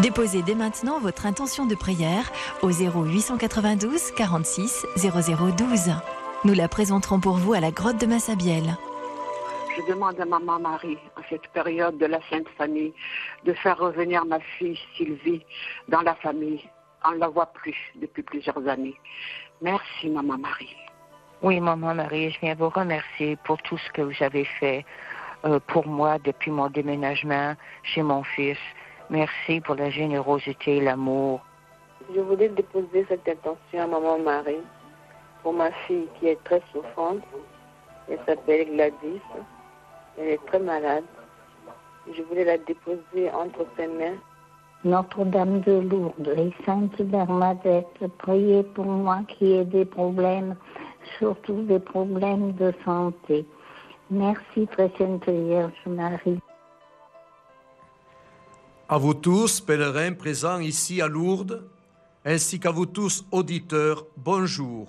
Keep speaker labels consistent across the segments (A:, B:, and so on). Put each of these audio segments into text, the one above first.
A: Déposez dès maintenant votre intention de prière au 0892 46 0012. Nous la présenterons pour vous à la grotte de Massabielle.
B: Je demande à Maman Marie, en cette période de la Sainte Famille, de faire revenir ma fille Sylvie dans la famille. On ne la voit plus depuis plusieurs années. Merci, Maman Marie.
C: Oui, Maman Marie, je viens vous remercier pour tout ce que vous avez fait pour moi depuis mon déménagement chez mon fils. Merci pour la générosité et l'amour.
D: Je voulais déposer cette intention à Maman Marie pour ma fille qui est très souffrante. Elle s'appelle Gladys. Elle est très malade. Je voulais la déposer entre ses mains.
E: Notre-Dame de Lourdes et Sainte Bernadette, priez pour moi qui ai des problèmes, surtout des problèmes de santé. Merci, très sainte Vierge Marie.
F: À vous tous, pèlerins présents ici à Lourdes, ainsi qu'à vous tous, auditeurs, bonjour.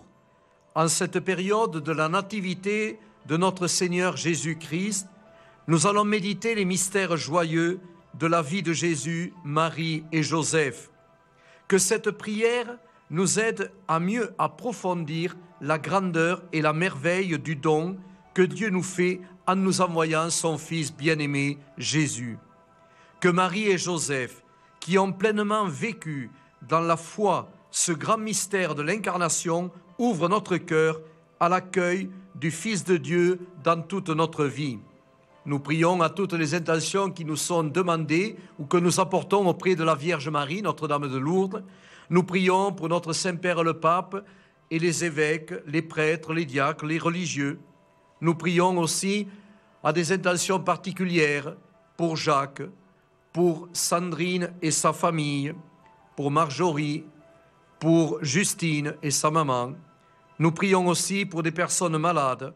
F: En cette période de la nativité de notre Seigneur Jésus-Christ, nous allons méditer les mystères joyeux de la vie de Jésus, Marie et Joseph. Que cette prière nous aide à mieux approfondir la grandeur et la merveille du don que Dieu nous fait en nous envoyant son Fils bien-aimé, Jésus. Que Marie et Joseph, qui ont pleinement vécu dans la foi ce grand mystère de l'incarnation, ouvrent notre cœur à l'accueil du Fils de Dieu dans toute notre vie. Nous prions à toutes les intentions qui nous sont demandées ou que nous apportons auprès de la Vierge Marie, Notre-Dame de Lourdes. Nous prions pour notre Saint-Père le Pape et les évêques, les prêtres, les diacres, les religieux. Nous prions aussi à des intentions particulières pour Jacques, pour Sandrine et sa famille, pour Marjorie, pour Justine et sa maman. Nous prions aussi pour des personnes malades.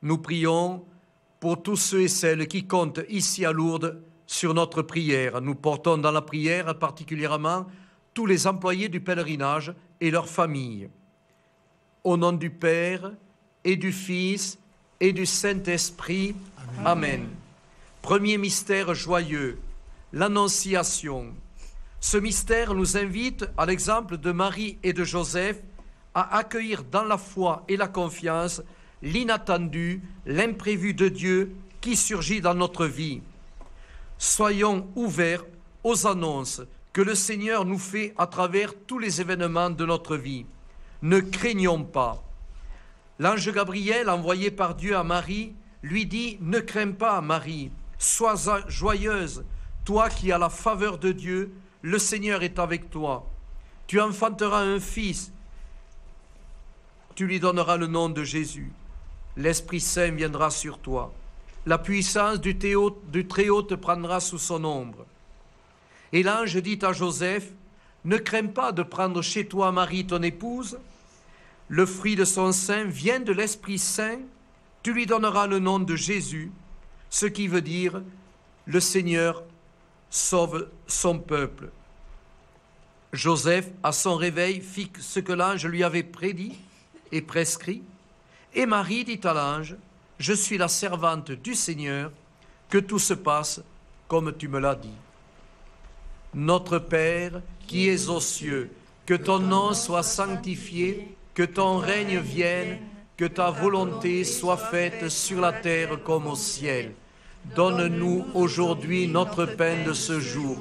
F: Nous prions pour tous ceux et celles qui comptent ici à Lourdes sur notre prière. Nous portons dans la prière particulièrement tous les employés du pèlerinage et leurs familles. Au nom du Père et du Fils et du Saint-Esprit. Amen. Amen. Premier mystère joyeux, l'Annonciation. Ce mystère nous invite, à l'exemple de Marie et de Joseph, à accueillir dans la foi et la confiance l'inattendu, l'imprévu de Dieu qui surgit dans notre vie. Soyons ouverts aux annonces que le Seigneur nous fait à travers tous les événements de notre vie. Ne craignons pas. L'ange Gabriel, envoyé par Dieu à Marie, lui dit « Ne crains pas, Marie, sois joyeuse, toi qui as la faveur de Dieu, le Seigneur est avec toi. Tu enfanteras un fils, tu lui donneras le nom de Jésus. L'Esprit Saint viendra sur toi. La puissance du Très-Haut te prendra sous son ombre. » Et l'ange dit à Joseph, « Ne crains pas de prendre chez toi Marie, ton épouse. Le fruit de son sein vient de l'Esprit Saint. Tu lui donneras le nom de Jésus, ce qui veut dire « Le Seigneur sauve son peuple. » Joseph, à son réveil, fit ce que l'ange lui avait prédit et prescrit. Et Marie dit à l'ange, « Je suis la servante du Seigneur, que tout se passe comme tu me l'as dit. » Notre Père, qui es aux cieux, que ton nom soit sanctifié, que ton règne vienne, que ta volonté soit faite sur la terre comme au ciel. Donne-nous aujourd'hui notre pain de ce jour.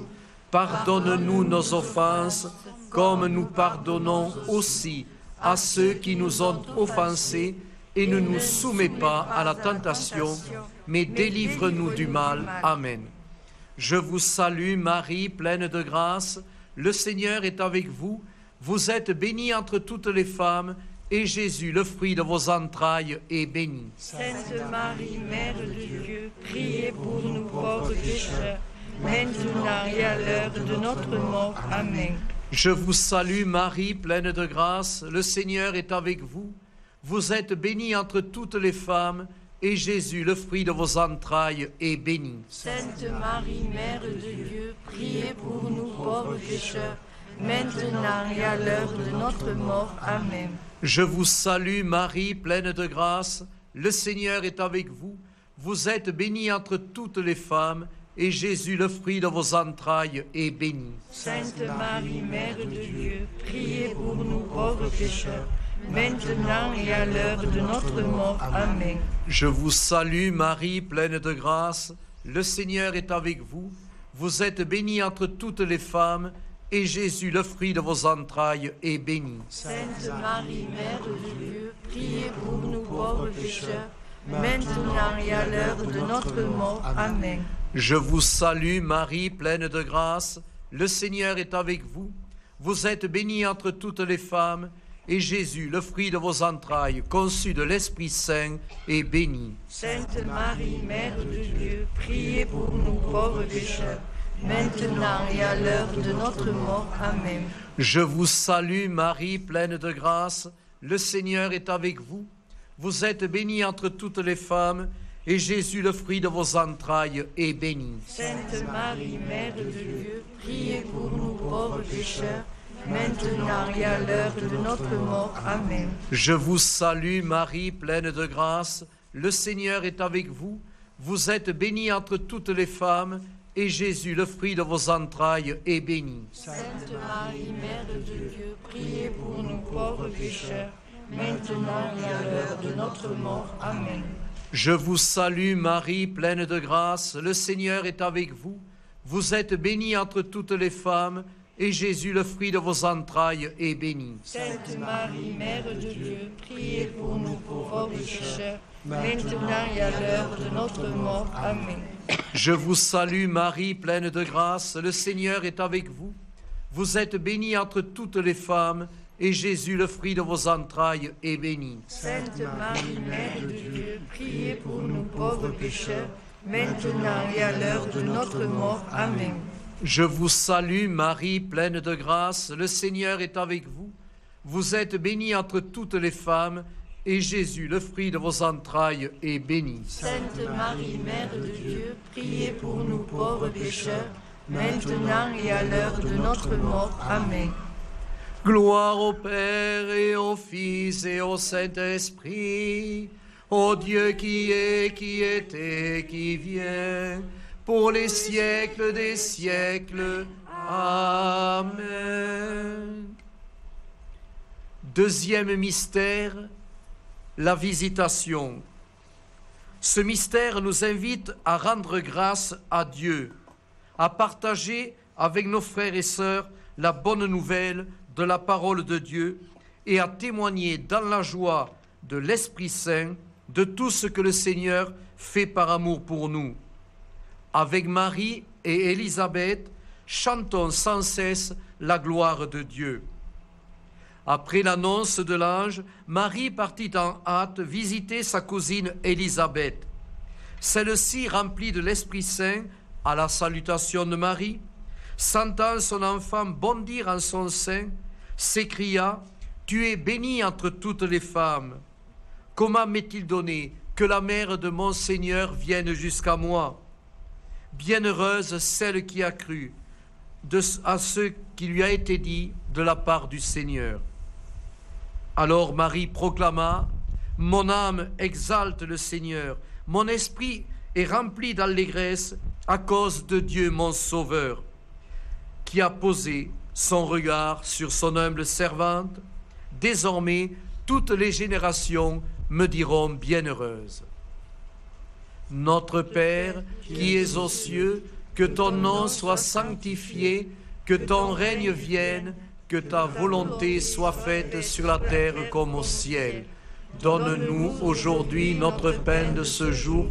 F: Pardonne-nous nos offenses, comme nous pardonnons aussi à ceux qui nous ont offensés, et ne nous soumets pas à la tentation, mais délivre-nous du mal. Amen. Je vous salue, Marie, pleine de grâce. Le Seigneur est avec vous. Vous êtes bénie entre toutes les femmes, et Jésus, le fruit de vos entrailles, est béni.
G: Sainte Marie, Mère de Dieu, priez pour nous pauvres pécheurs, maintenant et à l'heure de notre mort. Amen.
F: Je vous salue, Marie, pleine de grâce. Le Seigneur est avec vous. Vous êtes bénie entre toutes les femmes, et Jésus, le fruit de vos entrailles, est béni.
G: Sainte Marie, Mère de Dieu, priez pour nous pauvres pécheurs, maintenant et à l'heure de notre mort. Amen.
F: Je vous salue, Marie, pleine de grâce. Le Seigneur est avec vous. Vous êtes bénie entre toutes les femmes, et Jésus, le fruit de vos entrailles, est béni.
G: Sainte Marie, Mère de Dieu, priez pour nous pauvres pécheurs, maintenant et à l'heure de notre mort. Amen.
F: Je vous salue Marie, pleine de grâce, le Seigneur est avec vous. Vous êtes bénie entre toutes les femmes, et Jésus, le fruit de vos entrailles, est béni.
G: Sainte Marie, Mère de Dieu, priez pour nous pauvres pécheurs, maintenant et à l'heure de notre mort. Amen.
F: Je vous salue Marie, pleine de grâce, le Seigneur est avec vous. Vous êtes bénie entre toutes les femmes, et Jésus, le fruit de vos entrailles, conçu de l'Esprit Saint, est béni.
G: Sainte Marie, Mère de Dieu, priez pour nous pauvres pécheurs, maintenant et à l'heure de notre mort. Amen.
F: Je vous salue Marie, pleine de grâce, le Seigneur est avec vous. Vous êtes bénie entre toutes les femmes, et Jésus, le fruit de vos entrailles, est béni.
G: Sainte Marie, Mère de Dieu, priez pour nous pauvres pécheurs, maintenant et à l'heure de notre mort. Amen.
F: Je vous salue Marie, pleine de grâce, le Seigneur est avec vous. Vous êtes bénie entre toutes les femmes, et Jésus, le fruit de vos entrailles, est béni.
G: Sainte Marie, Mère de Dieu, priez pour nous pauvres pécheurs, maintenant et à l'heure de notre mort. Amen.
F: Je vous salue Marie, pleine de grâce, le Seigneur est avec vous. Vous êtes bénie entre toutes les femmes, et Jésus, le fruit de vos entrailles, est béni.
G: Sainte Marie, Mère de Dieu, priez pour nous pauvres pécheurs, maintenant et à l'heure de notre mort. Amen.
F: Je vous salue Marie, pleine de grâce, le Seigneur est avec vous. Vous êtes bénie entre toutes les femmes, et Jésus, le fruit de vos entrailles, est béni.
G: Sainte Marie, Mère de Dieu, priez pour nous pauvres pécheurs, maintenant et à l'heure de notre mort. Amen.
F: Je vous salue Marie, pleine de grâce, le Seigneur est avec vous. Vous êtes bénie entre toutes les femmes, et Jésus, le fruit de vos entrailles, est béni.
G: Sainte Marie, Mère de Dieu, priez pour nous pauvres pécheurs, maintenant et à l'heure de notre mort. Amen.
F: Gloire au Père et au Fils et au Saint-Esprit, au Dieu qui est, qui était, qui vient, pour les siècles des siècles. Amen. Deuxième mystère, la visitation. Ce mystère nous invite à rendre grâce à Dieu, à partager avec nos frères et sœurs la bonne nouvelle de la parole de Dieu et à témoigner dans la joie de l'Esprit Saint de tout ce que le Seigneur fait par amour pour nous. Avec Marie et Élisabeth, chantons sans cesse la gloire de Dieu. Après l'annonce de l'ange, Marie partit en hâte visiter sa cousine Élisabeth. Celle-ci, remplie de l'Esprit Saint, à la salutation de Marie, sentant son enfant bondir en son sein, s'écria « Tu es bénie entre toutes les femmes. Comment m'est-il donné que la mère de mon Seigneur vienne jusqu'à moi ? Bienheureuse celle qui a cru à ce qui lui a été dit de la part du Seigneur. » Alors Marie proclama « Mon âme exalte le Seigneur, mon esprit est rempli d'allégresse à cause de Dieu mon Sauveur, qui a posé son regard sur son humble servante. Désormais, toutes les générations me diront bienheureuse. Notre Père, qui es aux cieux, que ton nom soit sanctifié, que ton règne vienne, que ta volonté soit faite sur la terre comme au ciel. Donne-nous aujourd'hui notre pain de ce jour.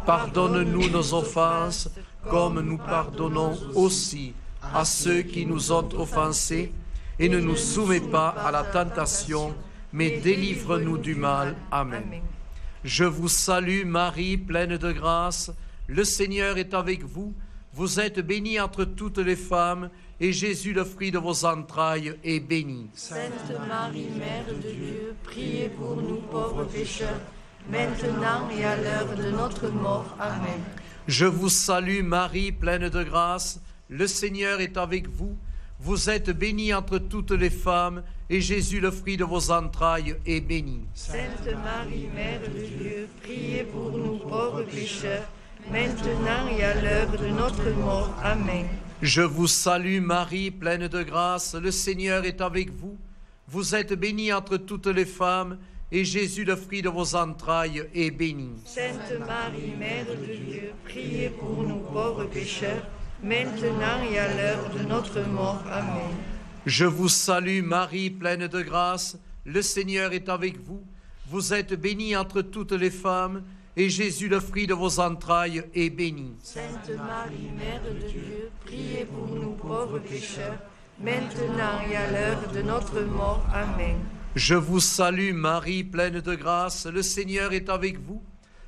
F: Pardonne-nous nos offenses, comme nous pardonnons aussi à ceux qui nous ont offensés, et ne nous soumets pas à la tentation, mais délivre-nous du mal. Amen. Je vous salue Marie, pleine de grâce, le Seigneur est avec vous. Vous êtes bénie entre toutes les femmes, et Jésus, le fruit de vos entrailles, est béni.
G: Sainte Marie, Mère de Dieu, priez pour nous pauvres pécheurs, maintenant et à l'heure de notre mort. Amen.
F: Je vous salue Marie, pleine de grâce, le Seigneur est avec vous. Vous êtes bénie entre toutes les femmes, et Jésus, le fruit de vos entrailles, est béni.
G: Sainte Marie, Mère de Dieu, priez pour nous pauvres pécheurs, maintenant et à l'heure de notre mort. Amen.
F: Je vous salue Marie, pleine de grâce, le Seigneur est avec vous. Vous êtes bénie entre toutes les femmes, et Jésus, le fruit de vos entrailles, est béni.
G: Sainte Marie, Mère de Dieu, priez pour nous pauvres pécheurs, maintenant et à l'heure de notre mort. Amen.
F: Je vous salue Marie, pleine de grâce, le Seigneur est avec vous. Vous êtes bénie entre toutes les femmes, et Jésus, le fruit de vos entrailles, est béni.
G: Sainte Marie, Mère de Dieu, priez pour nous pauvres pécheurs, maintenant et à l'heure de notre mort. Amen.
F: Je vous salue Marie, pleine de grâce, le Seigneur est avec vous.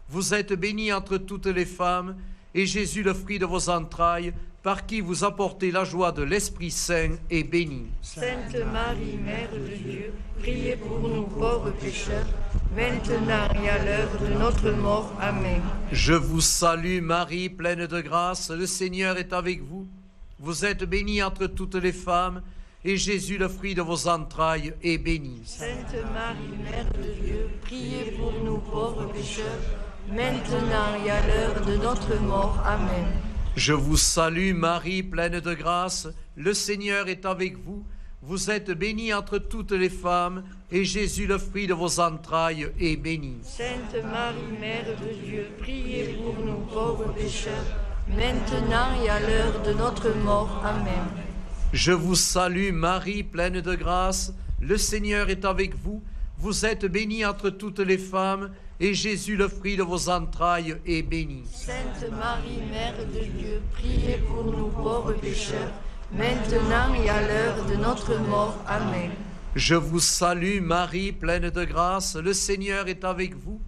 F: Vous êtes bénie entre toutes les femmes, et Jésus, le fruit de vos entrailles, par qui vous apportez la joie de l'Esprit Saint, est béni.
G: Sainte Marie, Mère de Dieu, priez pour nous pauvres pécheurs, maintenant et à l'heure de notre mort. Amen.
F: Je vous salue Marie, pleine de grâce, le Seigneur est avec vous. Vous êtes bénie entre toutes les femmes, et Jésus, le fruit de vos entrailles, est béni.
G: Sainte Marie, Mère de Dieu, priez pour nous pauvres pécheurs, maintenant et à l'heure de notre mort. Amen.
F: Je vous salue Marie, pleine de grâce, le Seigneur est avec vous. Vous êtes bénie entre toutes les femmes, et Jésus, le fruit de vos entrailles, est béni.
G: Sainte Marie, Mère de Dieu, priez pour nous pauvres pécheurs, maintenant et à l'heure de notre mort. Amen.
F: Je vous salue Marie, pleine de grâce, le Seigneur est avec vous. Vous êtes bénie entre toutes les femmes, et Jésus, le fruit de vos entrailles, est béni.
G: Sainte Marie, Mère de Dieu, priez pour nous pauvres pécheurs, maintenant et à l'heure de notre mort. Amen.
F: Je vous salue Marie, pleine de grâce, le Seigneur est avec vous.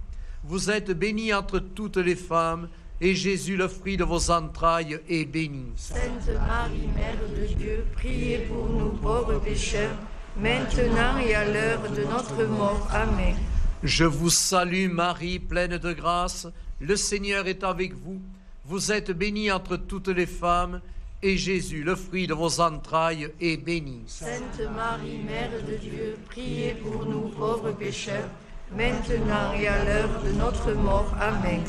F: Vous êtes bénie entre toutes les femmes, et Jésus, le fruit de vos entrailles, est béni.
G: Sainte Marie, Mère de Dieu, priez pour nous pauvres pécheurs, maintenant et à l'heure de notre mort. Amen.
F: Je vous salue Marie, pleine de grâce, le Seigneur est avec vous. Vous êtes bénie entre toutes les femmes, et Jésus, le fruit de vos entrailles, est béni.
G: Sainte Marie, Mère de Dieu, priez pour nous pauvres pécheurs, maintenant et à l'heure de notre mort. Amen.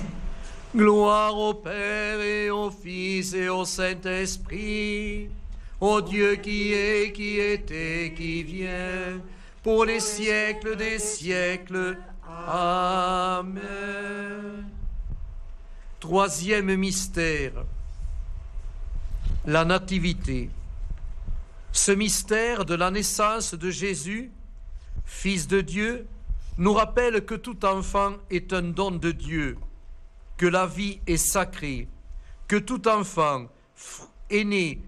F: Gloire au Père et au Fils et au Saint-Esprit, au Dieu qui est, qui était, qui vient, pour les siècles des siècles. Amen. Troisième mystère, la Nativité. Ce mystère de la naissance de Jésus, Fils de Dieu, nous rappelle que tout enfant est un don de Dieu, que la vie est sacrée, que tout enfant est né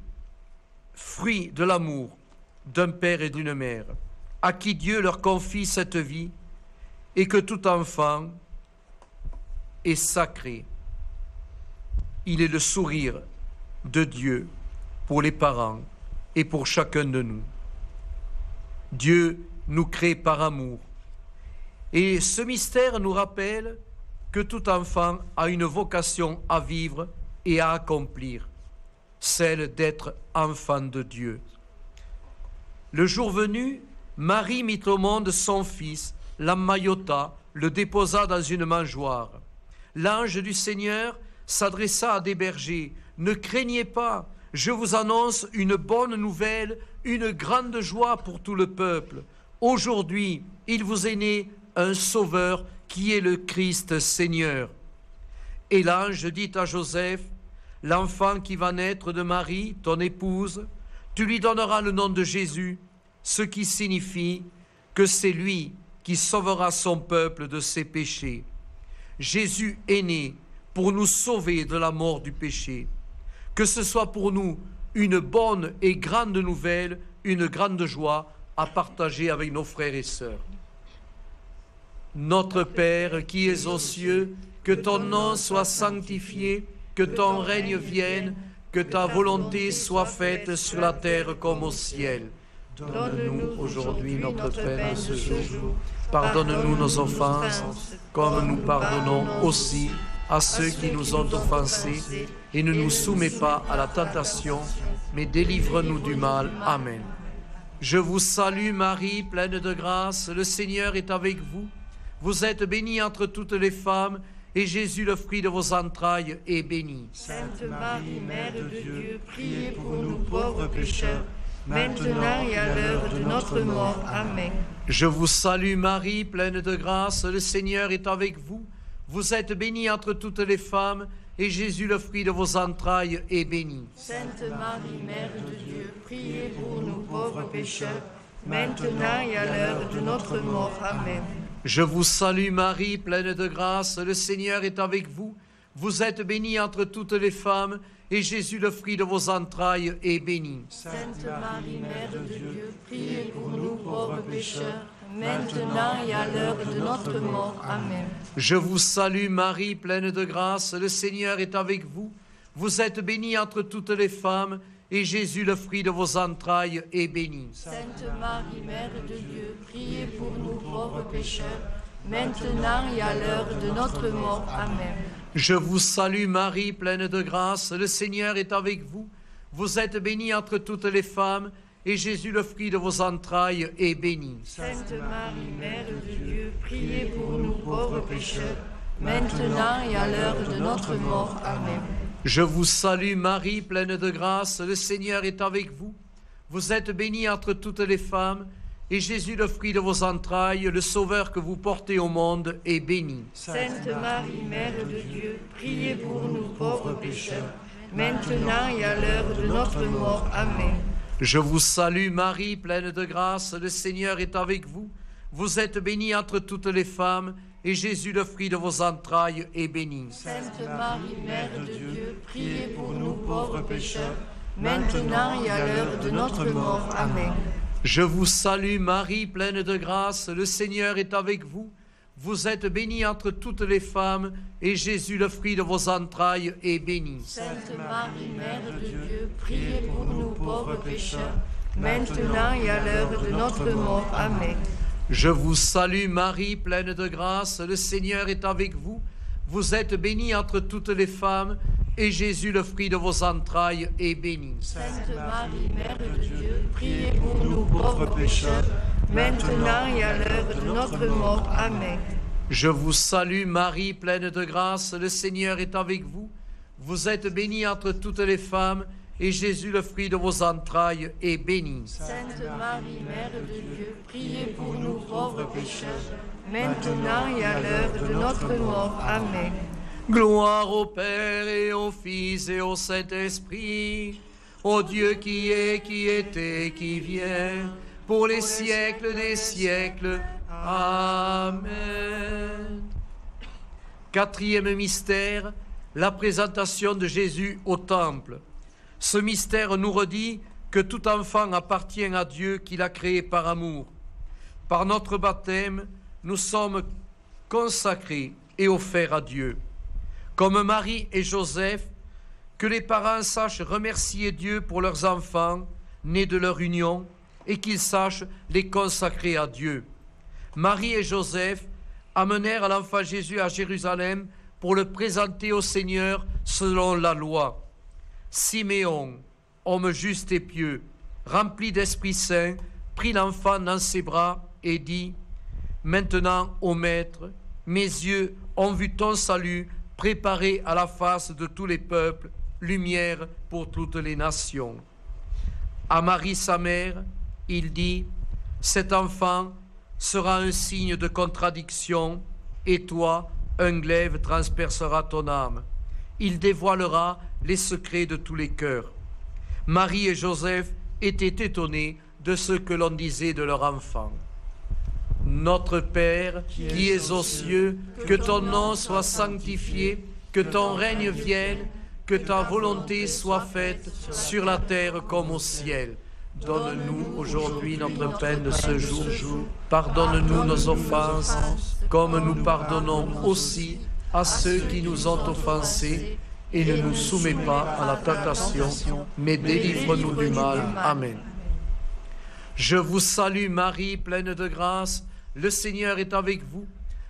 F: fruit de l'amour d'un père et d'une mère, à qui Dieu leur confie cette vie, et que tout enfant est sacré. Il est le sourire de Dieu pour les parents et pour chacun de nous. Dieu nous crée par amour. Et ce mystère nous rappelle que tout enfant a une vocation à vivre et à accomplir, celle d'être enfant de Dieu. Le jour venu, Marie mit au monde son fils, l'emmaillota, le déposa dans une mangeoire. L'ange du Seigneur s'adressa à des bergers. « Ne craignez pas, je vous annonce une bonne nouvelle, une grande joie pour tout le peuple. Aujourd'hui, il vous est né un sauveur qui est le Christ Seigneur. » Et l'ange dit à Joseph, « L'enfant qui va naître de Marie, ton épouse, tu lui donneras le nom de Jésus, ce qui signifie que c'est lui qui sauvera son peuple de ses péchés. Jésus est né pour nous sauver de la mort du péché. Que ce soit pour nous une bonne et grande nouvelle, une grande joie à partager avec nos frères et sœurs. Notre Père qui es aux cieux, que ton nom soit sanctifié, que ton règne vienne, que ta volonté soit faite sur la terre comme au ciel. Donne-nous aujourd'hui notre pain de ce jour. Pardonne-nous nos offenses, comme nous pardonnons aussi à ceux qui nous ont offensés, et ne nous soumets pas à la tentation, mais délivre-nous du mal. Amen. Je vous salue Marie, pleine de grâce, le Seigneur est avec vous. Vous êtes bénie entre toutes les femmes, et Jésus, le fruit de vos entrailles, est béni.
G: Sainte Marie, Mère de Dieu, priez pour nous pauvres pécheurs, maintenant et à l'heure de notre mort. Amen.
F: Je vous salue Marie, pleine de grâce, le Seigneur est avec vous. Vous êtes bénie entre toutes les femmes, et Jésus, le fruit de vos entrailles, est béni.
G: Sainte Marie, Mère de Dieu, priez pour nous pauvres pécheurs, maintenant et à l'heure de notre mort. Amen.
F: Je vous salue Marie, pleine de grâce, le Seigneur est avec vous. Vous êtes bénie entre toutes les femmes, et Jésus, le fruit de vos entrailles, est béni.
G: Sainte Marie, Mère de Dieu, priez pour nous pauvres pécheurs, maintenant et à l'heure de notre mort. Amen.
F: Je vous salue Marie, pleine de grâce, le Seigneur est avec vous. Vous êtes bénie entre toutes les femmes, et Jésus, le fruit de vos entrailles, est béni.
G: Sainte Marie, Mère de Dieu, priez pour nous pauvres pécheurs, maintenant et à l'heure de notre mort. Amen.
F: Je vous salue Marie, pleine de grâce, le Seigneur est avec vous. Vous êtes bénie entre toutes les femmes, et Jésus, le fruit de vos entrailles, est béni.
G: Sainte Marie, Mère de Dieu, priez pour nous pauvres pécheurs, maintenant et à l'heure de notre mort. Amen.
F: Je vous salue Marie, pleine de grâce, le Seigneur est avec vous. Vous êtes bénie entre toutes les femmes, et Jésus, le fruit de vos entrailles, le Sauveur que vous portez au monde, est béni.
G: Sainte Marie, Mère de Dieu, priez pour nous pauvres pécheurs, maintenant et à l'heure de notre mort. Amen.
F: Je vous salue Marie, pleine de grâce, le Seigneur est avec vous. Vous êtes bénie entre toutes les femmes, et Jésus, le fruit de vos entrailles, est béni.
G: Sainte Marie, Mère de Dieu, priez pour nous pauvres pécheurs, maintenant et à l'heure de notre mort. Amen.
F: Je vous salue Marie, pleine de grâce, le Seigneur est avec vous. Vous êtes bénie entre toutes les femmes, et Jésus, le fruit de vos entrailles, est béni.
G: Sainte Marie, Mère de Dieu, priez pour nous pauvres pécheurs, maintenant et à l'heure de notre mort. Amen.
F: Je vous salue Marie, pleine de grâce, le Seigneur est avec vous. Vous êtes bénie entre toutes les femmes, et Jésus, le fruit de vos entrailles, est béni.
G: Sainte Marie, Mère de Dieu, priez pour nous pauvres pécheurs, maintenant et à l'heure de notre mort. Amen.
F: Je vous salue Marie, pleine de grâce, le Seigneur est avec vous. Vous êtes bénie entre toutes les femmes, et Jésus, le fruit de vos entrailles, est béni.
G: Sainte Marie, Mère de Dieu, priez pour nous pauvres pécheurs, maintenant et à l'heure de notre mort. Amen.
F: Gloire au Père et au Fils et au Saint-Esprit, au Dieu qui est, qui était, qui vient, pour les siècles des siècles. Amen. Quatrième mystère, la présentation de Jésus au Temple. Ce mystère nous redit que tout enfant appartient à Dieu qui l'a créé par amour. Par notre baptême, nous sommes consacrés et offerts à Dieu. Comme Marie et Joseph, que les parents sachent remercier Dieu pour leurs enfants nés de leur union et qu'ils sachent les consacrer à Dieu. Marie et Joseph amenèrent l'enfant Jésus à Jérusalem pour le présenter au Seigneur selon la loi. Siméon, homme juste et pieux, rempli d'Esprit Saint, prit l'enfant dans ses bras et dit : « Maintenant, ô Maître, mes yeux ont vu ton salut préparé à la face de tous les peuples, lumière pour toutes les nations. » À Marie, sa mère, il dit : « Cet enfant sera un signe de contradiction, et toi, un glaive transpercera ton âme. Il dévoilera les secrets de tous les cœurs. » Marie et Joseph étaient étonnés de ce que l'on disait de leur enfant. Notre Père, qui es aux cieux, que ton nom soit sanctifié, que ton règne vienne, que ta volonté soit faite sur la terre comme au ciel. Donne-nous aujourd'hui notre pain de ce jour. Pardonne-nous nos offenses, comme nous pardonnons aussi à ceux qui nous ont offensés, et ne nous soumets pas à la tentation, mais délivre-nous du mal. Amen. Je vous salue Marie, pleine de grâce, le Seigneur est avec vous.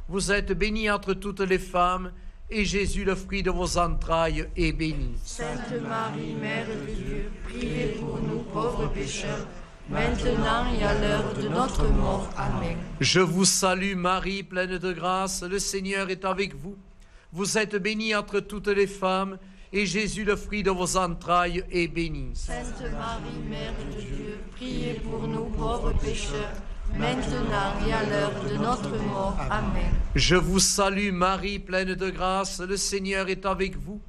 F: Vous êtes bénie entre toutes les femmes, et Jésus, le fruit de vos entrailles, est béni.
G: Sainte Marie, Mère de Dieu, priez pour nous pauvres pécheurs, maintenant et à l'heure de notre mort. Amen.
F: Je vous salue Marie, pleine de grâce, le Seigneur est avec vous. Vous êtes bénie entre toutes les femmes, et Jésus, le fruit de vos entrailles, est béni.
G: Sainte Marie, Mère de Dieu, priez pour nous pauvres pécheurs, maintenant et à l'heure de notre mort. Amen.
F: Je vous salue Marie, pleine de grâce, le Seigneur est avec vous.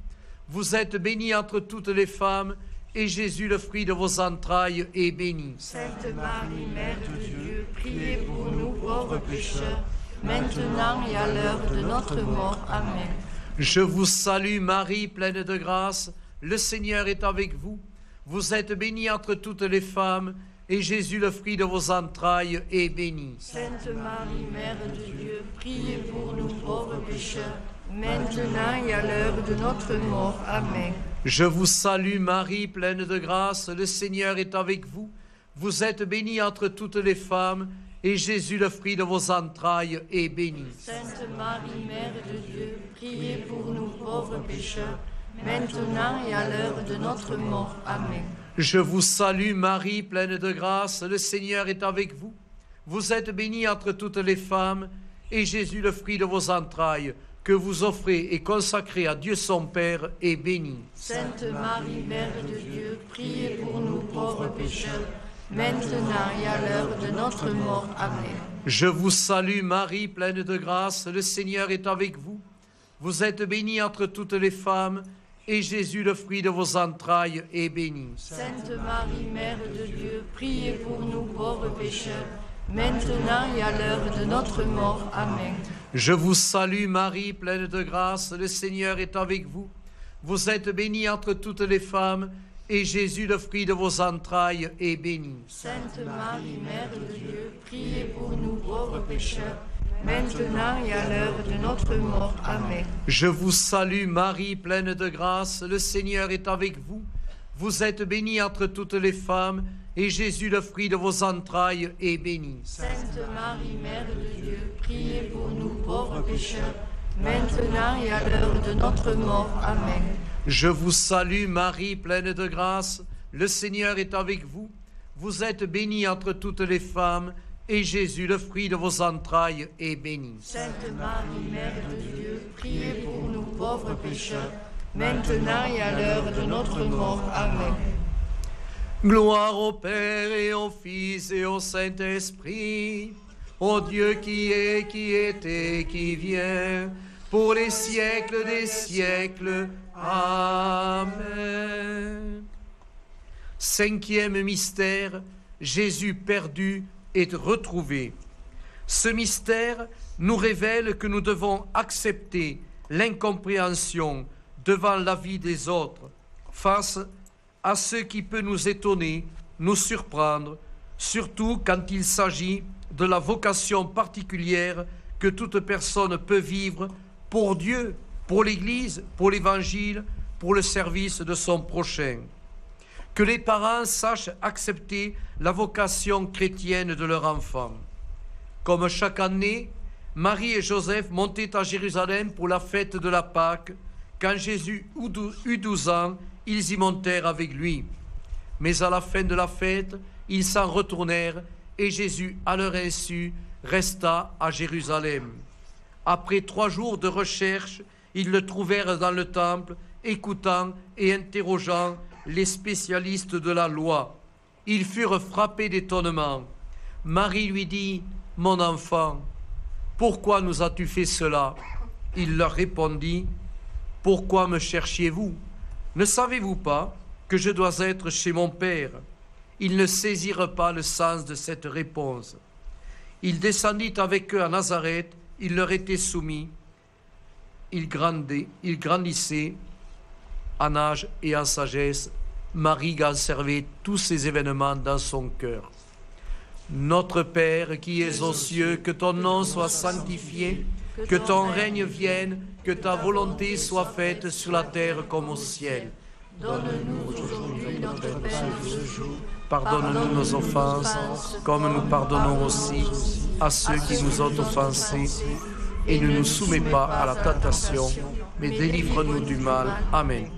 F: Vous êtes bénie entre toutes les femmes, et Jésus, le fruit de vos entrailles, est béni.
G: Sainte Marie, Mère de Dieu, priez pour nous pauvres pécheurs, maintenant et à l'heure de notre mort. Amen.
F: Je vous salue Marie, pleine de grâce, le Seigneur est avec vous. Vous êtes bénie entre toutes les femmes, et Jésus, le fruit de vos entrailles, est béni.
G: Sainte Marie, Mère de Dieu, priez pour nous pauvres pécheurs, maintenant et à l'heure de notre mort. Amen.
F: Je vous salue Marie, pleine de grâce, le Seigneur est avec vous. Vous êtes bénie entre toutes les femmes, et Jésus, le fruit de vos entrailles, est béni.
G: Sainte Marie, Mère de Dieu, priez pour nous pauvres pécheurs, maintenant et à l'heure de notre mort. Amen.
F: Je vous salue Marie, pleine de grâce, le Seigneur est avec vous. Vous êtes bénie entre toutes les femmes, et Jésus, le fruit de vos entrailles, que vous offrez et consacrez à Dieu son Père, est béni.
G: Sainte Marie, Mère de Dieu, priez pour nous pauvres pécheurs, maintenant et à l'heure de notre mort. Amen.
F: Je vous salue Marie, pleine de grâce, le Seigneur est avec vous. Vous êtes bénie entre toutes les femmes, et Jésus, le fruit de vos entrailles, est béni.
G: Sainte Marie, Mère de Dieu, priez pour nous pauvres pécheurs, maintenant et à l'heure de notre mort. Amen.
F: Je vous salue Marie, pleine de grâce, le Seigneur est avec vous. Vous êtes bénie entre toutes les femmes, et Jésus, le fruit de vos entrailles, est béni.
G: Sainte Marie, Mère de Dieu, priez pour nous pauvres pécheurs, maintenant et à l'heure de notre mort. Amen.
F: Je vous salue Marie, pleine de grâce, le Seigneur est avec vous. Vous êtes bénie entre toutes les femmes, et Jésus, le fruit de vos entrailles, est béni.
G: Sainte Marie, Mère de Dieu, priez pour nous pauvres pécheurs, maintenant et à l'heure de notre mort. Amen.
F: Je vous salue Marie, pleine de grâce, le Seigneur est avec vous. Vous êtes bénie entre toutes les femmes, et Jésus, le fruit de vos entrailles, est béni.
G: Sainte Marie, Mère de Dieu, priez pour nous pauvres pécheurs, maintenant et à l'heure de notre mort. Amen.
F: Gloire au Père et au Fils et au Saint-Esprit, au Dieu qui est, qui était, qui vient, pour les siècles des siècles. Amen. Cinquième mystère, Jésus perdu et retrouvé. Ce mystère nous révèle que nous devons accepter l'incompréhension devant la vie des autres, face à ce qui peut nous étonner, nous surprendre, surtout quand il s'agit de la vocation particulière que toute personne peut vivre pour Dieu, pour l'Église, pour l'Évangile, pour le service de son prochain. Que les parents sachent accepter la vocation chrétienne de leur enfant. Comme chaque année, Marie et Joseph montaient à Jérusalem pour la fête de la Pâque. Quand Jésus eut 12 ans, ils y montèrent avec lui. Mais à la fin de la fête, ils s'en retournèrent et Jésus, à leur insu, resta à Jérusalem. Après 3 jours de recherche, ils le trouvèrent dans le temple, écoutant et interrogeant les spécialistes de la loi. Ils furent frappés d'étonnement. Marie lui dit, « Mon enfant, pourquoi nous as-tu fait cela ?» Il leur répondit, « Pourquoi me cherchiez-vous ? Ne savez-vous pas que je dois être chez mon Père ?» Ils ne saisirent pas le sens de cette réponse. Il descendit avec eux à Nazareth, il leur était soumis, il grandissait en âge et en sagesse. Marie conservait tous ces événements dans son cœur. Notre Père qui es aux cieux, que ton nom soit sanctifié, que ton règne vienne, que ta volonté soit faite sur la terre comme au ciel.
G: Donne-nous aujourd'hui notre pain de ce jour.
F: Pardonne-nous nos offenses, comme nous pardonnons aussi à ceux qui nous ont offensés. Et ne nous soumets pas à la tentation, mais délivre-nous du mal. Amen.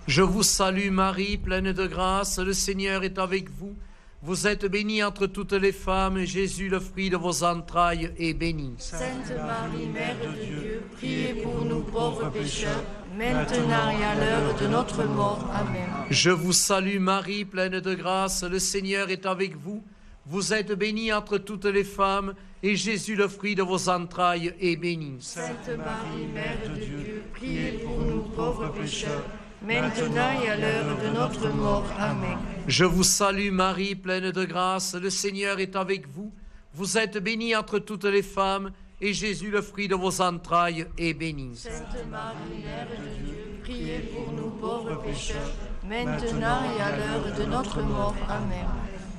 F: Je vous salue Marie, pleine de grâce, le Seigneur est avec vous. Vous êtes bénie entre toutes les femmes, et Jésus, le fruit de vos entrailles, est béni.
G: Sainte Marie, Mère de Dieu, priez pour nous pauvres pécheurs, maintenant et à l'heure de notre mort. Amen.
F: Je vous salue Marie, pleine de grâce, le Seigneur est avec vous. Vous êtes bénie entre toutes les femmes, et Jésus, le fruit de vos entrailles, est béni.
G: Sainte Marie, Mère de Dieu, priez pour nous pauvres pécheurs, maintenant et à l'heure de notre mort. Amen.
F: Je vous salue Marie, pleine de grâce, le Seigneur est avec vous. Vous êtes bénie entre toutes les femmes, et Jésus, le fruit de vos entrailles, est béni.
G: Sainte Marie, Mère de Dieu, priez pour nous pauvres pécheurs, maintenant et à l'heure de notre mort. Amen.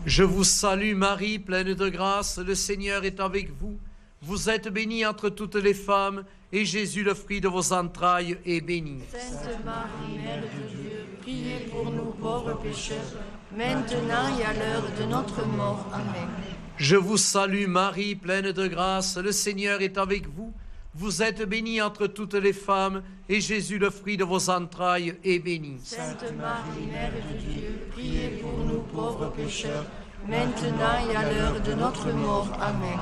F: Je vous salue Marie, pleine de grâce, le Seigneur est avec vous. Vous êtes bénie entre toutes les femmes, et Jésus, le fruit de vos entrailles, est béni.
G: Sainte Marie, Mère de Dieu, priez pour nous pauvres pécheurs, maintenant et à l'heure de notre mort. Amen.
F: Je vous salue Marie, pleine de grâce, le Seigneur est avec vous. Vous êtes bénie entre toutes les femmes, et Jésus, le fruit de vos entrailles, est béni.
G: Sainte Marie, Mère de Dieu, priez pour nous pauvres pécheurs, maintenant et à l'heure de notre mort. Amen.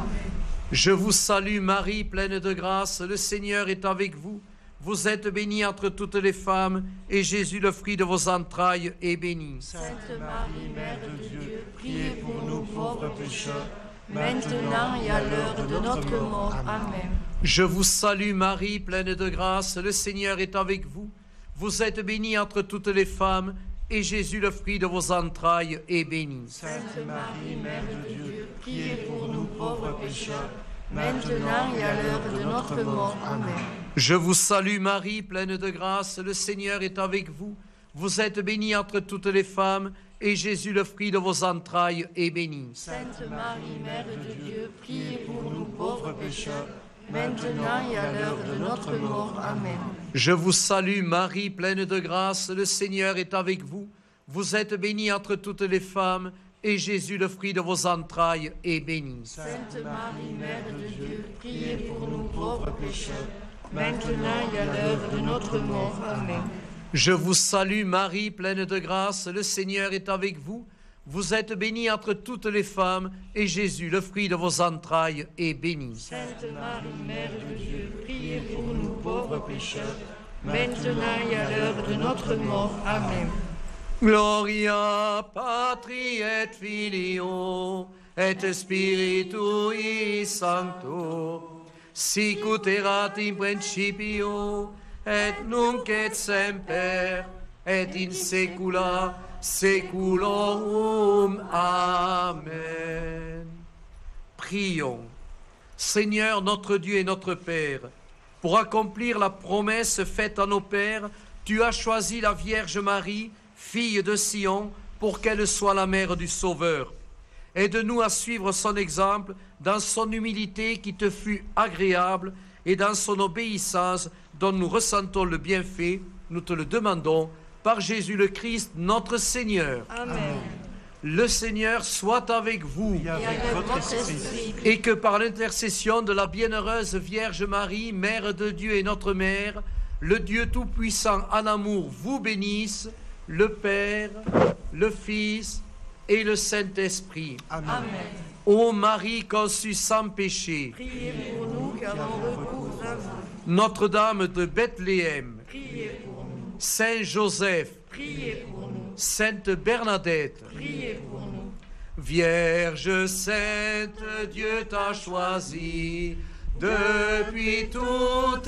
F: Je vous salue Marie, pleine de grâce, le Seigneur est avec vous. Vous êtes bénie entre toutes les femmes, et Jésus, le fruit de vos entrailles, est béni.
G: Sainte Marie, Mère de Dieu, priez pour nous pauvres pécheurs, maintenant et à l'heure de notre mort. Amen.
F: Je vous salue Marie, pleine de grâce, le Seigneur est avec vous. Vous êtes bénie entre toutes les femmes, et Jésus, le fruit de vos entrailles, est béni.
G: Sainte Marie, Mère de Dieu, priez pour nous pauvres pécheurs, maintenant et à l'heure de notre mort. Amen.
F: Je vous salue Marie, pleine de grâce, le Seigneur est avec vous. Vous êtes bénie entre toutes les femmes, et Jésus, le fruit de vos entrailles, est béni.
G: Sainte Marie, Mère de Dieu, priez pour nous pauvres pécheurs, maintenant et à l'heure de notre mort. Amen.
F: Je vous salue Marie, pleine de grâce, le Seigneur est avec vous. Vous êtes bénie entre toutes les femmes, et Jésus, le fruit de vos entrailles, est béni.
G: Sainte Marie, Mère de Dieu, priez pour nous pauvres pécheurs, maintenant et à l'heure de notre mort. Amen.
F: Je vous salue Marie, pleine de grâce, le Seigneur est avec vous. Vous êtes bénie entre toutes les femmes, et Jésus, le fruit de vos entrailles, est béni.
G: Sainte Marie, Mère de Dieu, priez pour nous pauvres pécheurs, maintenant et à l'heure de notre mort. Amen.
F: Gloria Patri et Filio et Spiritui Sancto, sic ut erat in principio et nunc et semper et in saecula saeculorum. Amen. Prions. Seigneur notre Dieu et notre Père, pour accomplir la promesse faite à nos pères, tu as choisi la Vierge Marie, fille de Sion, pour qu'elle soit la mère du Sauveur. Aide-nous à suivre son exemple dans son humilité qui te fut agréable et dans son obéissance dont nous ressentons le bienfait. Nous te le demandons par Jésus le Christ, notre Seigneur.
G: Amen.
F: Le Seigneur soit avec vous
G: Et avec votre esprit.
F: et que par l'intercession de la bienheureuse Vierge Marie, Mère de Dieu et notre Mère, le Dieu Tout-Puissant en amour vous bénisse, le Père, le Fils et le Saint-Esprit.
G: Amen.
F: Ô Marie conçue sans péché,
G: Priez pour nous qui avons recours à vous.
F: Notre-Dame de Bethléem,
G: Priez pour nous.
F: Saint Joseph,
G: Priez pour nous.
F: Sainte Bernadette,
G: Priez pour nous.
F: Vierge Sainte, Dieu t'a choisie depuis toute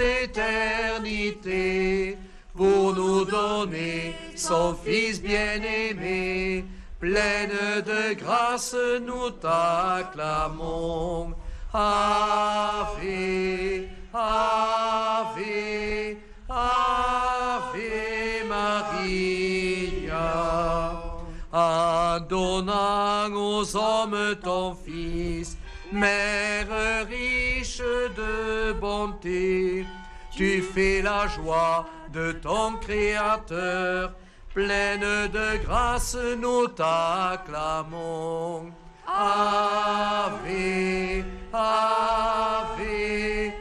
F: éternité pour nous donner son Fils bien-aimé. Pleine de grâce, nous t'acclamons. Ave, Ave, Ave Maria. En donnant aux hommes ton Fils, Mère riche de bonté, tu fais la joie de ton Créateur. Pleine de grâce, nous t'acclamons. Ave, Ave,